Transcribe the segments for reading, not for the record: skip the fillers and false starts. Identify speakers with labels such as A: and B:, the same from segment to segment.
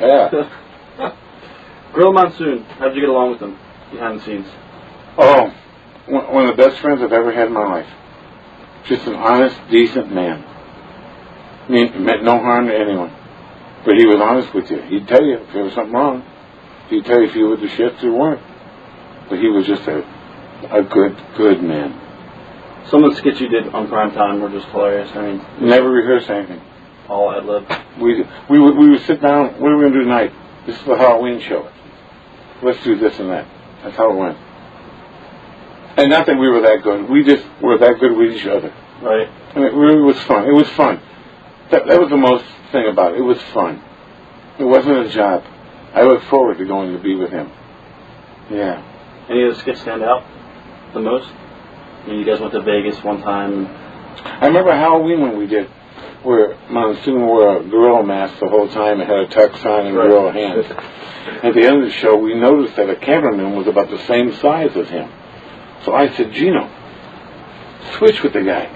A: Yeah.
B: Grill Monsoon, how did you get along with him behind the scenes?
A: Oh, one of the best friends I've ever had in my life. Just an honest, decent man. Meant no harm to anyone. But he was honest with you. He'd tell you if there was something wrong. He'd tell you if you were the shit or weren't. But he was just a good man.
B: Some of the skits you did on primetime were just hilarious. I mean,
A: Never rehearsed anything.
B: all ad lib.
A: We would sit down. What are we going to do tonight? This is the Halloween show. Let's do this and that. That's how it went. And not that we were that good. We just were that good with each other.
B: Right.
A: And it really was fun. It was fun. That was the most thing about it. It was fun. It wasn't a job. I look forward to going to be with him. Yeah.
B: Any of the skits stand out the most? I mean, you guys went to Vegas one time.
A: I remember Halloween when we did, where Monsoon wore a gorilla mask the whole time and had a tux on and gorilla hands. At the end of the show, we noticed that a cameraman was about the same size as him. So I said, Gino, switch with the guy.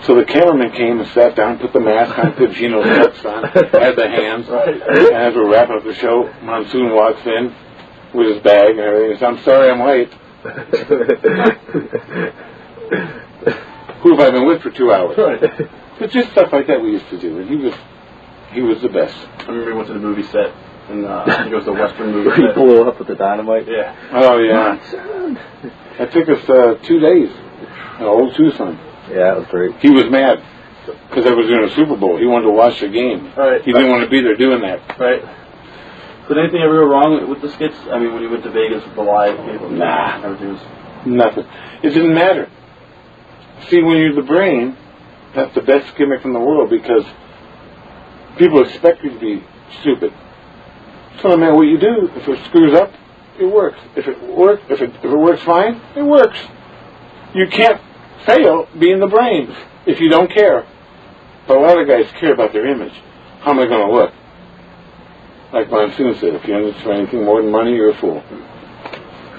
A: So the cameraman came and sat down, put the mask on, put Gino's tux on, had the hands. And as we're wrapping up the show, Monsoon walks in with his bag and everything. He says, I'm sorry I'm late. Who have I been with for 2 hours?
B: Right.
A: But just stuff like that we used to do, and he was the best.
B: I remember we went to the movie set, and I think it was the Western movie
C: He
B: set.
C: blew up with the dynamite.
B: Yeah.
A: Oh yeah. That took us 2 days. In old Tucson.
C: Yeah, it was great.
A: He was mad because I was doing a Super Bowl. He wanted to watch the game.
B: Right.
A: He didn't want to be there doing that.
B: Right. Did anything ever go wrong with the skits? I mean, when you went to Vegas with the live people?
A: Nah.
B: Everything was...
A: Nothing. It didn't matter. See, when you're the brain, that's the best gimmick in the world because people expect you to be stupid. So no matter what you do, if it screws up, it works. If it works fine, it works. You can't fail being the brain if you don't care. But a lot of guys care about their image. How am I going to look? Like Monsoon said, if you're in it for anything more than money, you're a fool.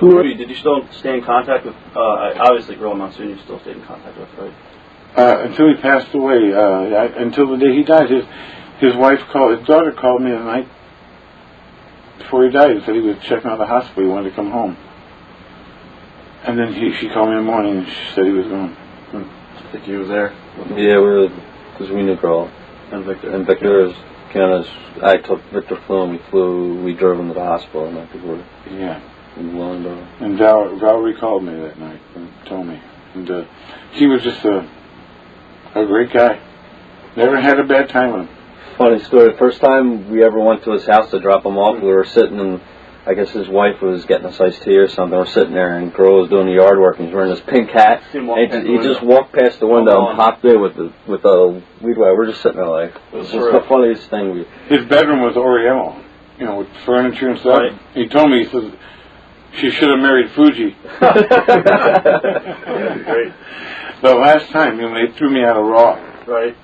B: Did you still stay in contact with, obviously Grill Monsoon you still stayed in contact with, right?
A: Until he passed away, until the day he died, his wife called, his daughter called me the night before he died and said he was checking out the hospital, he wanted to come home. And then she called me in the morning and she said he was gone.
B: I think he was there.
C: Yeah, because we knew Carl.
B: And Victor.
C: And Victor is I took Victor flew and we drove him to the hospital and afterward.
A: Yeah.
C: In London.
A: And Valerie called me that night and told me. And he was just a great guy. Never had a bad time with him.
C: Funny story, the first time we ever went to his house to drop him off, we were sitting and I guess his wife was getting us iced tea or something. We're sitting there and Girl was doing the yard work and he's wearing this pink hat. And he just walked past the window and popped in with a weed whacker. We're just sitting there like, it's just the funniest thing.
A: His bedroom was Oriental, with furniture and stuff.
B: Right.
A: He told me, he says, she should have married Fuji.
B: Great.
A: The last time, they threw me out of Raw.
B: Right.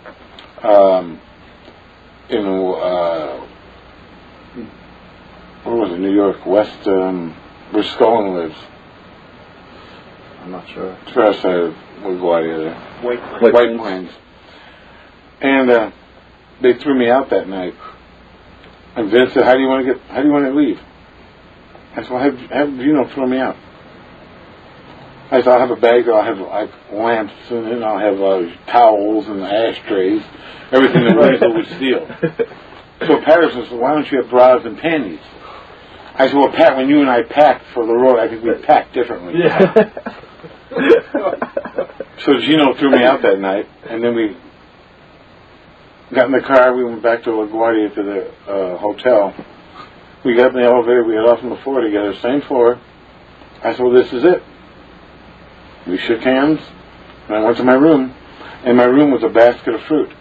A: Where was it? New York, West, where Scullin lives.
B: I'm not sure.
A: First I would go out of there.
B: White
A: Plains. And they threw me out that night. And Vince said, how do you want to leave? I said, well, have Gino throw me out. I said, I'll have a bag, I'll have like lamps in it, I'll have towels and ashtrays, everything that Weasel would steal. So Patterson said, why don't you have bras and panties? I said, well, Pat, when you and I packed for the road, I think we packed differently.
B: Yeah.
A: So Gino threw me out that night, and then we got in the car, we went back to LaGuardia to the hotel. We got in the elevator, we got off on the floor together, same floor. I said, well, this is it. We shook hands, and I went to my room, and my room was a basket of fruit.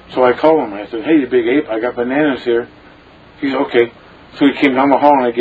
A: So I called him, I said, hey, you big ape, I got bananas here. He said, okay. So he came down the hall, and I gave